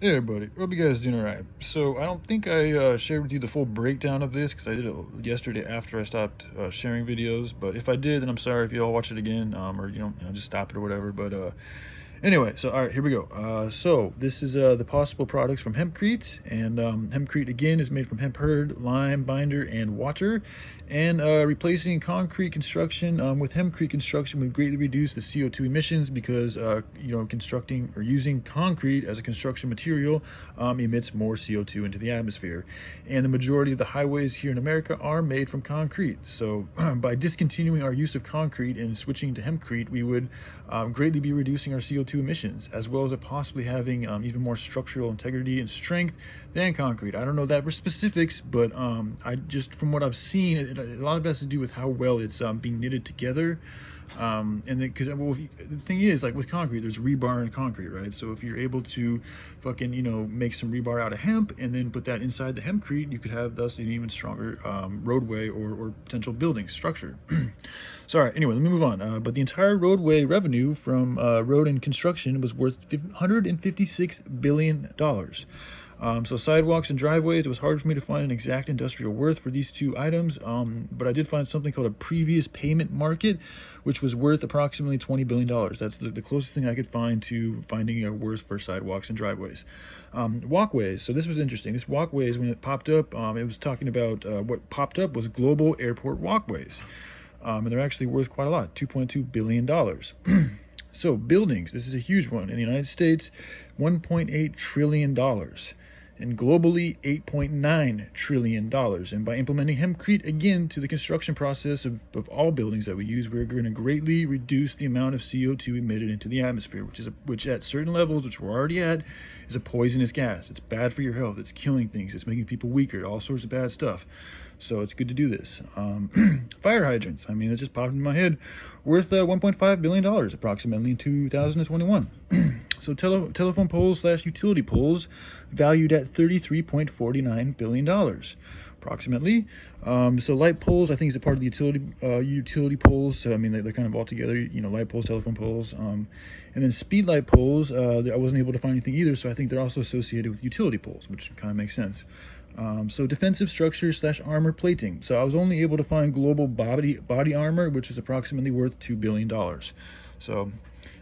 Hey everybody, hope you guys doing alright. So I don't think I shared with you the full breakdown of this because I did it yesterday after I stopped sharing videos. But if I did, then I'm sorry if you all watch it again, or just stop it or whatever. But anyway, so all right, here we go. So this is the possible products from Hempcrete, and Hempcrete again is made from hemp hurd, lime binder, and water. And replacing concrete construction with hempcrete construction would greatly reduce the CO2 emissions because constructing or using concrete as a construction material emits more CO2 into the atmosphere. And the majority of the highways here in America are made from concrete. So by discontinuing our use of concrete and switching to hempcrete, we would greatly be reducing our CO2 emissions, as well as possibly having even more structural integrity and strength than concrete. I don't know that for specifics, but I just from what I've seen, a lot of it has to do with how well it's being knitted together. And then because the thing is, like with concrete, there's rebar in concrete, right? So if you're able to make some rebar out of hemp and then put that inside the hempcrete, you could have thus an even stronger roadway or potential building structure. Sorry, anyway, let me move on. But the entire roadway revenue from road and construction was worth $156 billion. So sidewalks and driveways, it was hard for me to find an exact industrial worth for these two items, but I did find something called a previous payment market, which was worth approximately $20 billion. That's the closest thing I could find to finding a worth for sidewalks and driveways. Walkways, so this was interesting. This walkways, when it popped up, it was talking about what popped up was global airport walkways. And they're actually worth quite a lot, $2.2 billion. So buildings, this is a huge one. In the United States, $1.8 trillion. And globally, $8.9 trillion. And by implementing hempcrete again to the construction process of all buildings that we use, we're going to greatly reduce the amount of CO2 emitted into the atmosphere, which at certain levels, which we're already at, is a poisonous gas. It's bad for your health. It's killing things. It's making people weaker. All sorts of bad stuff. So it's good to do this. Fire hydrants. I mean, it just popped in my head. Worth $1.5 billion approximately in 2021. So telephone poles / utility poles valued at $33.49 billion approximately. So light poles, I think, is a part of the utility poles. So I mean, they're kind of all together, light poles, telephone poles. And then speed light poles, I wasn't able to find anything either. So I think they're also associated with utility poles, which kind of makes sense. So defensive structures / armor plating. So I was only able to find global body armor, which is approximately worth $2 billion. So,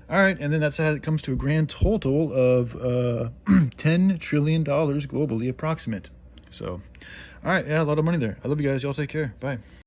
all right, and then that's how it comes to a grand total of $10 trillion globally approximate. So, all right, yeah, a lot of money there. I love you guys. Y'all take care. Bye.